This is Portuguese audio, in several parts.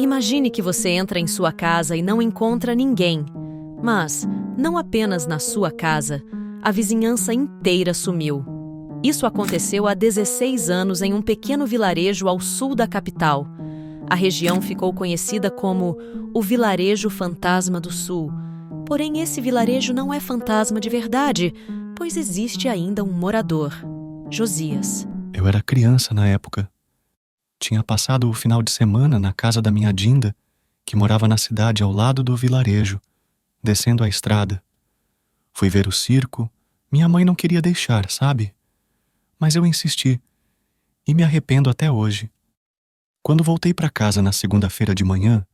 Imagine que você entra em sua casa e não encontra ninguém. Mas, não apenas na sua casa, a vizinhança inteira sumiu. Isso aconteceu há 16 anos em um pequeno vilarejo ao sul da capital. A região ficou conhecida como o Vilarejo Fantasma do Sul. Porém, esse vilarejo não é fantasma de verdade, pois existe ainda um morador, Josias. Eu era criança na época. Tinha passado o final de semana na casa da minha Dinda, que morava na cidade ao lado do vilarejo, descendo a estrada. Fui ver o circo. Minha mãe não queria deixar, sabe? Mas eu insisti, e me arrependo até hoje. Quando voltei para casa na segunda-feira de manhã,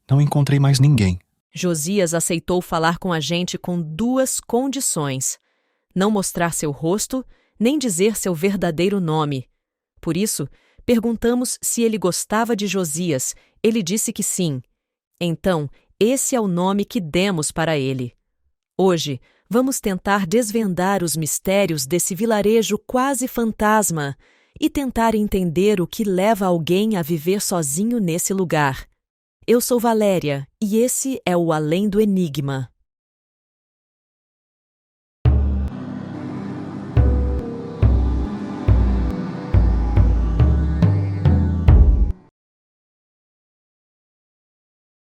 não encontrei mais ninguém. Josias aceitou falar com a gente com duas condições: não mostrar seu rosto, nem dizer seu verdadeiro nome. Por isso, perguntamos se ele gostava de Josias. Ele disse que sim. Então, esse é o nome que demos para ele. Hoje, vamos tentar desvendar os mistérios desse vilarejo quase fantasma e tentar entender o que leva alguém a viver sozinho nesse lugar. Eu sou Valéria e esse é o Além do Enigma.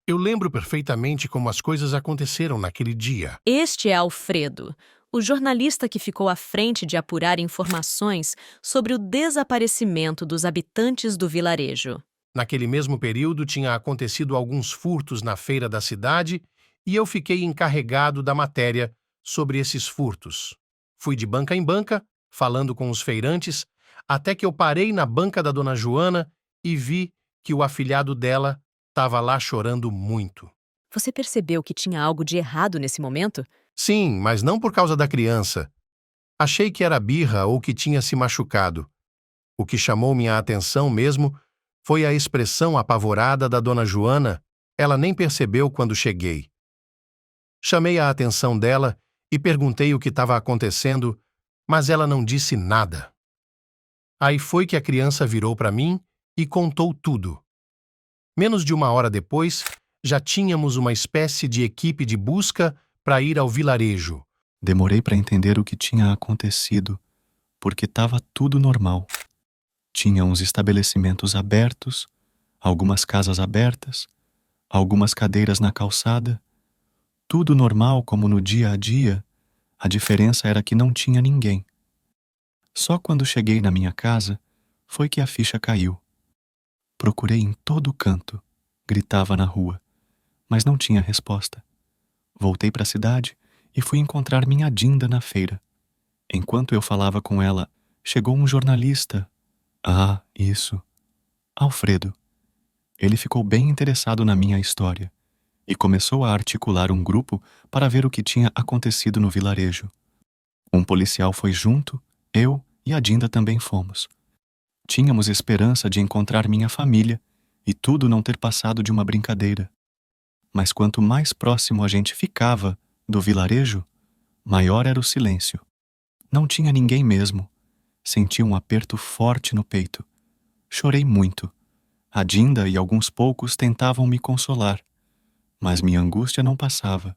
Eu lembro perfeitamente como as coisas aconteceram naquele dia. Este é Alfredo, o jornalista que ficou à frente de apurar informações sobre o desaparecimento dos habitantes do vilarejo. Naquele mesmo período tinha acontecido alguns furtos na feira da cidade e eu fiquei encarregado da matéria sobre esses furtos. Fui de banca em banca, falando com os feirantes, até que eu parei na banca da dona Joana e vi que o afilhado dela estava lá chorando muito. Você percebeu que tinha algo de errado nesse momento? Sim, mas não por causa da criança. Achei que era birra ou que tinha se machucado. O que chamou minha atenção mesmo foi a expressão apavorada da dona Joana. Ela nem percebeu quando cheguei. Chamei a atenção dela e perguntei o que estava acontecendo, mas ela não disse nada. Aí foi que a criança virou para mim e contou tudo. Menos de uma hora depois, já tínhamos uma espécie de equipe de busca para ir ao vilarejo. Demorei para entender o que tinha acontecido, porque estava tudo normal. Tinha uns estabelecimentos abertos, algumas casas abertas, algumas cadeiras na calçada. Tudo normal como no dia a dia. A diferença era que não tinha ninguém. Só quando cheguei na minha casa foi que a ficha caiu. Procurei em todo canto, gritava na rua, mas não tinha resposta. Voltei para a cidade e fui encontrar minha Dinda na feira. Enquanto eu falava com ela, chegou um jornalista. Ah, isso. Alfredo. Ele ficou bem interessado na minha história e começou a articular um grupo para ver o que tinha acontecido no vilarejo. Um policial foi junto, eu e a Dinda também fomos. Tínhamos esperança de encontrar minha família e tudo não ter passado de uma brincadeira. Mas quanto mais próximo a gente ficava do vilarejo, maior era o silêncio. Não tinha ninguém mesmo. Senti um aperto forte no peito. Chorei muito. A Dinda e alguns poucos tentavam me consolar, mas minha angústia não passava.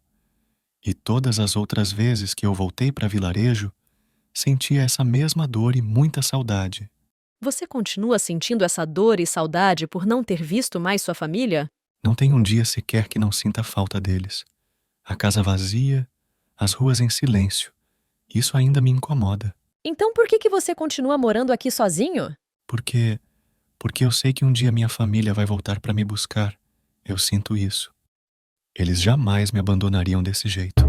E todas as outras vezes que eu voltei para vilarejo, sentia essa mesma dor e muita saudade. Você continua sentindo essa dor e saudade por não ter visto mais sua família? Não tem um dia sequer que não sinta falta deles. A casa vazia, as ruas em silêncio. Isso ainda me incomoda. Então por que você continua morando aqui sozinho? Porque eu sei que um dia minha família vai voltar para me buscar. Eu sinto isso. Eles jamais me abandonariam desse jeito.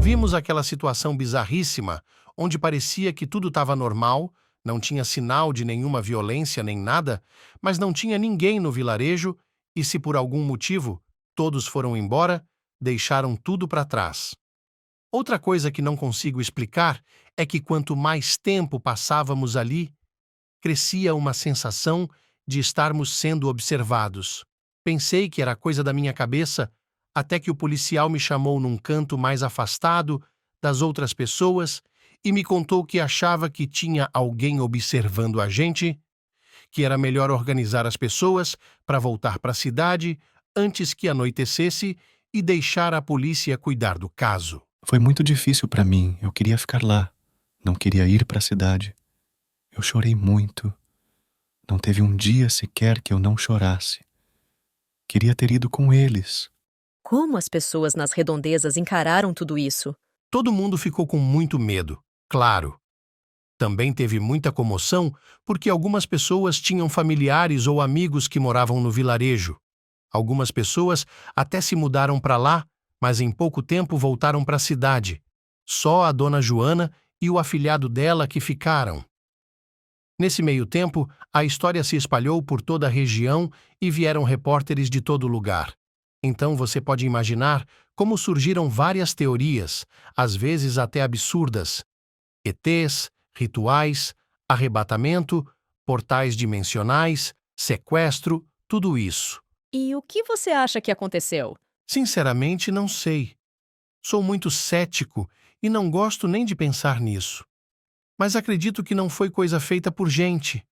Vimos aquela situação bizarríssima, onde parecia que tudo estava normal, não tinha sinal de nenhuma violência nem nada, mas não tinha ninguém no vilarejo e, se por algum motivo todos foram embora, deixaram tudo para trás. Outra coisa que não consigo explicar é que quanto mais tempo passávamos ali, crescia uma sensação de estarmos sendo observados. Pensei que era coisa da minha cabeça, até que o policial me chamou num canto mais afastado das outras pessoas e me contou que achava que tinha alguém observando a gente, que era melhor organizar as pessoas para voltar para a cidade antes que anoitecesse e deixar a polícia cuidar do caso. Foi muito difícil para mim. Eu queria ficar lá. Não queria ir para a cidade. Eu chorei muito. Não teve um dia sequer que eu não chorasse. Queria ter ido com eles. Como as pessoas nas redondezas encararam tudo isso? Todo mundo ficou com muito medo, claro. Também teve muita comoção porque algumas pessoas tinham familiares ou amigos que moravam no vilarejo. Algumas pessoas até se mudaram para lá, mas em pouco tempo voltaram para a cidade. Só a dona Joana e o afilhado dela que ficaram. Nesse meio tempo, a história se espalhou por toda a região e vieram repórteres de todo lugar. Então você pode imaginar como surgiram várias teorias, às vezes até absurdas. ETs, rituais, arrebatamento, portais dimensionais, sequestro, tudo isso. E o que você acha que aconteceu? Sinceramente, não sei. Sou muito cético e não gosto nem de pensar nisso. Mas acredito que não foi coisa feita por gente,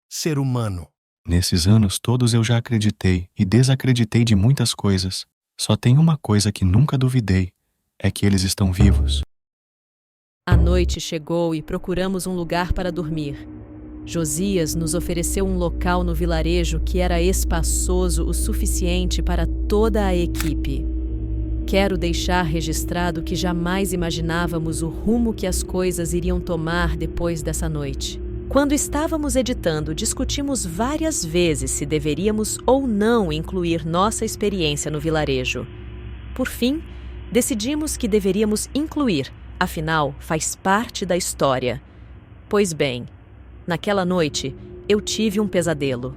ser humano. Nesses anos todos eu já acreditei e desacreditei de muitas coisas. Só tem uma coisa que nunca duvidei, é que eles estão vivos. A noite chegou e procuramos um lugar para dormir. Josias nos ofereceu um local no vilarejo que era espaçoso o suficiente para toda a equipe. Quero deixar registrado que jamais imaginávamos o rumo que as coisas iriam tomar depois dessa noite. Quando estávamos editando, discutimos várias vezes se deveríamos ou não incluir nossa experiência no vilarejo. Por fim, decidimos que deveríamos incluir, afinal, faz parte da história. Pois bem, naquela noite, eu tive um pesadelo.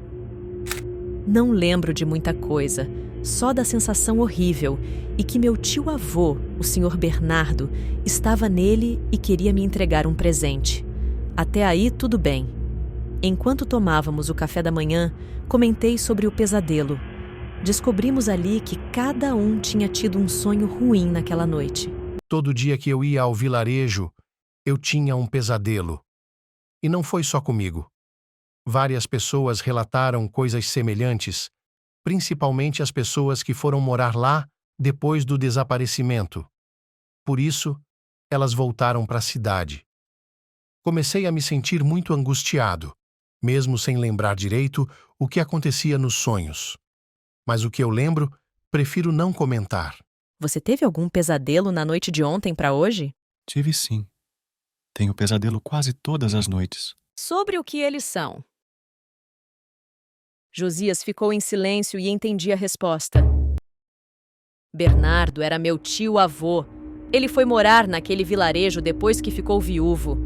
Não lembro de muita coisa, só da sensação horrível e que meu tio-avô, o Sr. Bernardo, estava nele e queria me entregar um presente. Até aí, tudo bem. Enquanto tomávamos o café da manhã, comentei sobre o pesadelo. Descobrimos ali que cada um tinha tido um sonho ruim naquela noite. Todo dia que eu ia ao vilarejo, eu tinha um pesadelo. E não foi só comigo. Várias pessoas relataram coisas semelhantes, principalmente as pessoas que foram morar lá depois do desaparecimento. Por isso, elas voltaram para a cidade. Comecei a me sentir muito angustiado, mesmo sem lembrar direito o que acontecia nos sonhos. Mas o que eu lembro, prefiro não comentar. Você teve algum pesadelo na noite de ontem para hoje? Tive sim. Tenho pesadelo quase todas as noites. Sobre o que eles são? Josias ficou em silêncio e entendi a resposta. Bernardo era meu tio-avô. Ele foi morar naquele vilarejo depois que ficou viúvo.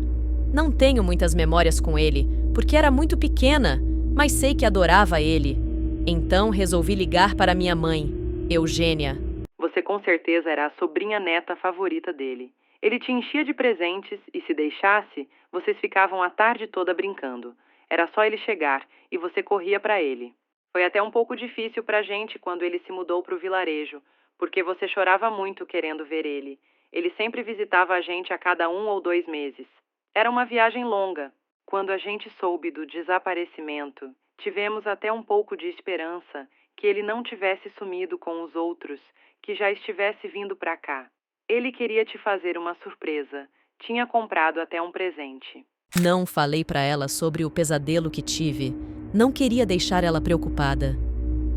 Não tenho muitas memórias com ele, porque era muito pequena, mas sei que adorava ele. Então resolvi ligar para minha mãe, Eugênia. Você com certeza era a sobrinha neta favorita dele. Ele te enchia de presentes e, se deixasse, vocês ficavam a tarde toda brincando. Era só ele chegar e você corria para ele. Foi até um pouco difícil para a gente quando ele se mudou para o vilarejo, porque você chorava muito querendo ver ele. Ele sempre visitava a gente a cada 1 ou 2 meses. Era uma viagem longa. Quando a gente soube do desaparecimento, tivemos até um pouco de esperança que ele não tivesse sumido com os outros, que já estivesse vindo para cá. Ele queria te fazer uma surpresa. Tinha comprado até um presente. Não falei para ela sobre o pesadelo que tive. Não queria deixar ela preocupada.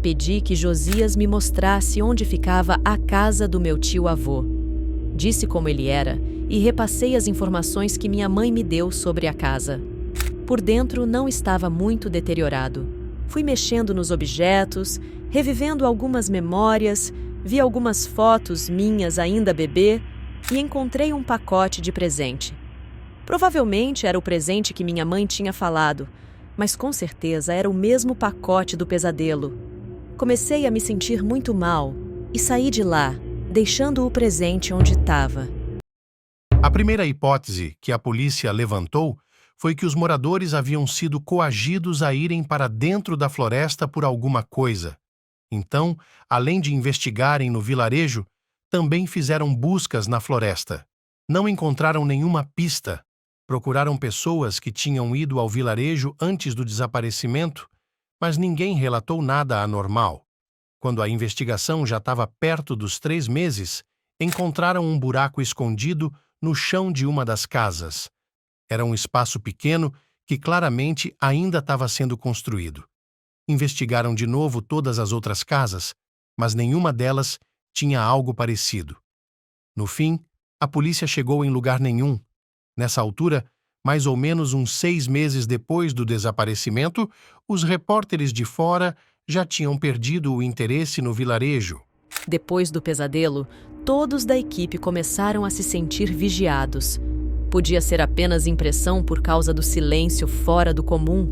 Pedi que Josias me mostrasse onde ficava a casa do meu tio-avô. Disse como ele era e repassei as informações que minha mãe me deu sobre a casa. Por dentro não estava muito deteriorado. Fui mexendo nos objetos, revivendo algumas memórias, vi algumas fotos minhas ainda bebê e encontrei um pacote de presente. Provavelmente era o presente que minha mãe tinha falado, mas com certeza era o mesmo pacote do pesadelo. Comecei a me sentir muito mal e saí de lá, deixando o presente onde estava. A primeira hipótese que a polícia levantou foi que os moradores haviam sido coagidos a irem para dentro da floresta por alguma coisa. Então, além de investigarem no vilarejo, também fizeram buscas na floresta. Não encontraram nenhuma pista. Procuraram pessoas que tinham ido ao vilarejo antes do desaparecimento, mas ninguém relatou nada anormal. Quando a investigação já estava perto dos 3 meses, encontraram um buraco escondido no chão de uma das casas. Era um espaço pequeno que claramente ainda estava sendo construído. Investigaram de novo todas as outras casas, mas nenhuma delas tinha algo parecido. No fim, a polícia chegou em lugar nenhum. Nessa altura, mais ou menos uns 6 meses depois do desaparecimento, os repórteres de fora já tinham perdido o interesse no vilarejo. Depois do pesadelo, todos da equipe começaram a se sentir vigiados. Podia ser apenas impressão por causa do silêncio fora do comum,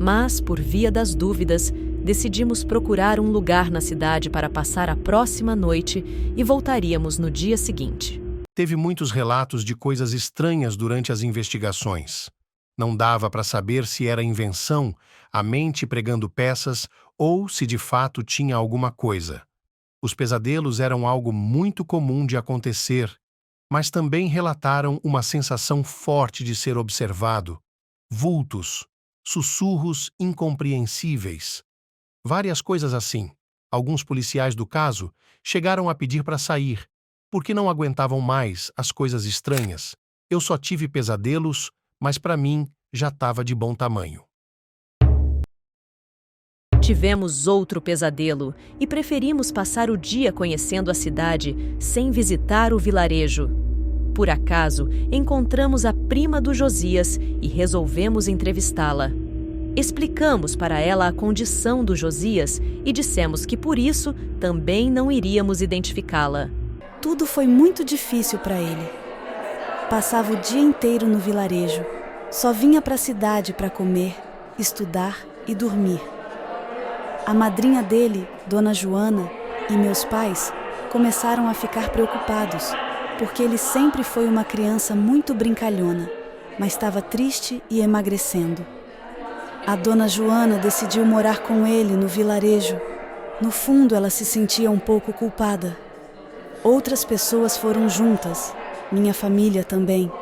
mas, por via das dúvidas, decidimos procurar um lugar na cidade para passar a próxima noite e voltaríamos no dia seguinte. Teve muitos relatos de coisas estranhas durante as investigações. Não dava para saber se era invenção, a mente pregando peças, ou se de fato tinha alguma coisa. Os pesadelos eram algo muito comum de acontecer, mas também relataram uma sensação forte de ser observado, vultos, sussurros incompreensíveis. Várias coisas assim. Alguns policiais do caso chegaram a pedir para sair, porque não aguentavam mais as coisas estranhas. Eu só tive pesadelos, mas para mim já estava de bom tamanho. Tivemos outro pesadelo e preferimos passar o dia conhecendo a cidade sem visitar o vilarejo. Por acaso, encontramos a prima do Josias e resolvemos entrevistá-la. Explicamos para ela a condição do Josias e dissemos que por isso também não iríamos identificá-la. Tudo foi muito difícil para ele. Passava o dia inteiro no vilarejo. Só vinha para a cidade para comer, estudar e dormir. A madrinha dele, Dona Joana, e meus pais começaram a ficar preocupados, porque ele sempre foi uma criança muito brincalhona, mas estava triste e emagrecendo. A Dona Joana decidiu morar com ele no vilarejo. No fundo, ela se sentia um pouco culpada. Outras pessoas foram juntas, minha família também.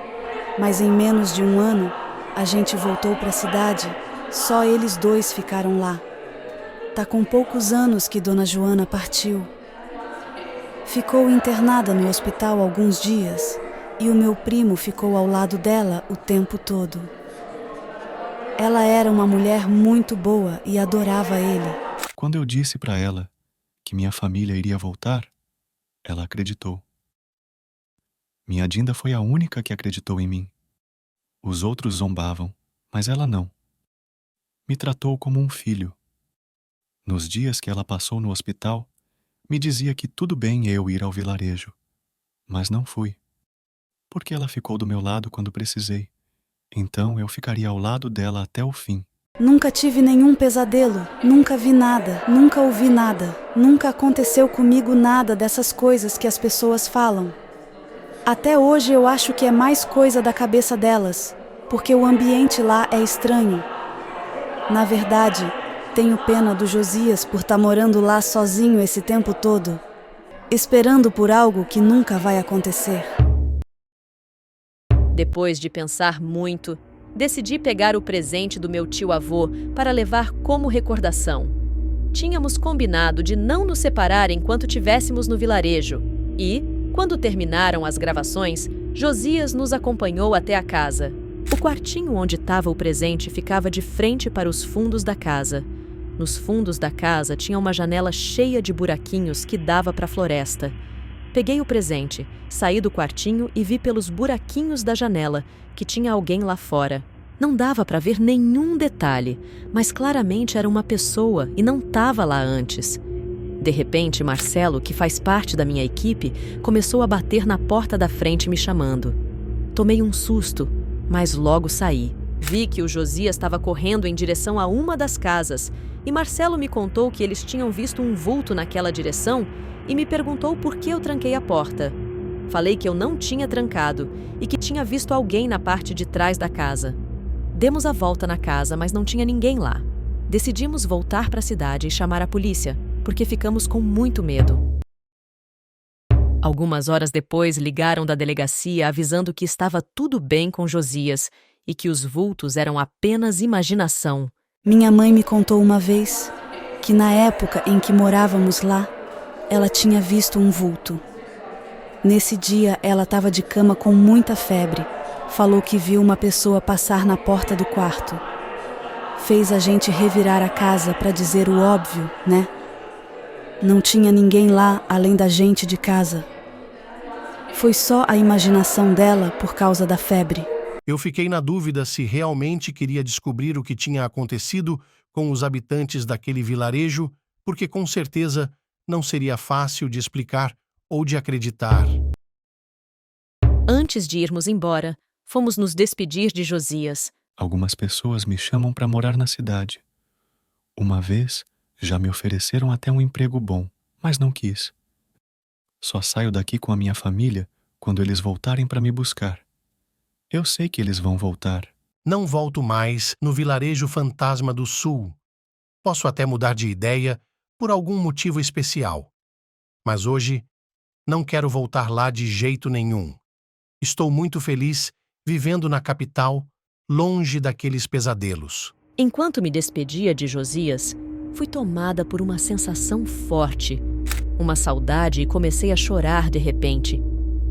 Mas em menos de 1 ano, a gente voltou para a cidade, só eles 2 ficaram lá. Tá com poucos anos que Dona Joana partiu. Ficou internada no hospital alguns dias e o meu primo ficou ao lado dela o tempo todo. Ela era uma mulher muito boa e adorava ele. Quando eu disse para ela que minha família iria voltar, ela acreditou. Minha Dinda foi a única que acreditou em mim. Os outros zombavam, mas ela não. Me tratou como um filho. Nos dias que ela passou no hospital, me dizia que tudo bem eu ir ao vilarejo. Mas não fui. Porque ela ficou do meu lado quando precisei. Então eu ficaria ao lado dela até o fim. Nunca tive nenhum pesadelo, nunca vi nada, nunca ouvi nada, nunca aconteceu comigo nada dessas coisas que as pessoas falam. Até hoje eu acho que é mais coisa da cabeça delas, porque o ambiente lá é estranho. Na verdade, tenho pena do Josias por estar morando lá sozinho esse tempo todo, esperando por algo que nunca vai acontecer. Depois de pensar muito, decidi pegar o presente do meu tio-avô para levar como recordação. Tínhamos combinado de não nos separar enquanto estivéssemos no vilarejo e, quando terminaram as gravações, Josias nos acompanhou até a casa. O quartinho onde estava o presente ficava de frente para os fundos da casa. Nos fundos da casa tinha uma janela cheia de buraquinhos que dava para a floresta. Peguei o presente, saí do quartinho e vi pelos buraquinhos da janela que tinha alguém lá fora. Não dava para ver nenhum detalhe, mas claramente era uma pessoa e não estava lá antes. De repente, Marcelo, que faz parte da minha equipe, começou a bater na porta da frente me chamando. Tomei um susto, mas logo saí. Vi que o Josias estava correndo em direção a uma das casas e Marcelo me contou que eles tinham visto um vulto naquela direção e me perguntou por que eu tranquei a porta. Falei que eu não tinha trancado e que tinha visto alguém na parte de trás da casa. Demos a volta na casa, mas não tinha ninguém lá. Decidimos voltar para a cidade e chamar a polícia, porque ficamos com muito medo. Algumas horas depois, ligaram da delegacia avisando que estava tudo bem com Josias e que os vultos eram apenas imaginação. Minha mãe me contou uma vez que na época em que morávamos lá, ela tinha visto um vulto. Nesse dia, ela estava de cama com muita febre. Falou que viu uma pessoa passar na porta do quarto. Fez a gente revirar a casa para dizer o óbvio, né? Não tinha ninguém lá além da gente de casa. Foi só a imaginação dela por causa da febre. Eu fiquei na dúvida se realmente queria descobrir o que tinha acontecido com os habitantes daquele vilarejo, porque com certeza não seria fácil de explicar ou de acreditar. Antes de irmos embora, fomos nos despedir de Josias. Algumas pessoas me chamam para morar na cidade. Uma vez, já me ofereceram até um emprego bom, mas não quis. Só saio daqui com a minha família quando eles voltarem para me buscar. Eu sei que eles vão voltar. Não volto mais no vilarejo fantasma do sul. Posso até mudar de ideia por algum motivo especial. Mas hoje, não quero voltar lá de jeito nenhum. Estou muito feliz vivendo na capital, longe daqueles pesadelos. Enquanto me despedia de Josias, fui tomada por uma sensação forte, uma saudade, e comecei a chorar de repente.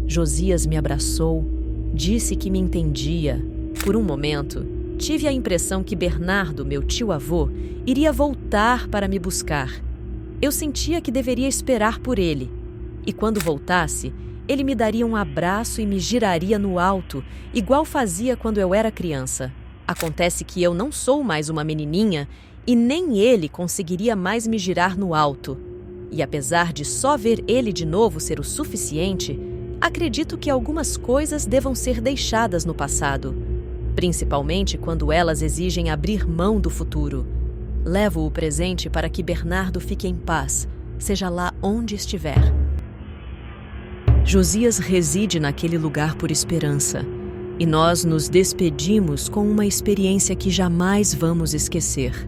Josias me abraçou, disse que me entendia. Por um momento, tive a impressão que Bernardo, meu tio-avô, iria voltar para me buscar. Eu sentia que deveria esperar por ele, e quando voltasse, ele me daria um abraço e me giraria no alto, igual fazia quando eu era criança. Acontece que eu não sou mais uma menininha e nem ele conseguiria mais me girar no alto. E apesar de só ver ele de novo ser o suficiente, acredito que algumas coisas devam ser deixadas no passado, principalmente quando elas exigem abrir mão do futuro. Levo o presente para que Bernardo fique em paz, seja lá onde estiver. Josias reside naquele lugar por esperança, e nós nos despedimos com uma experiência que jamais vamos esquecer.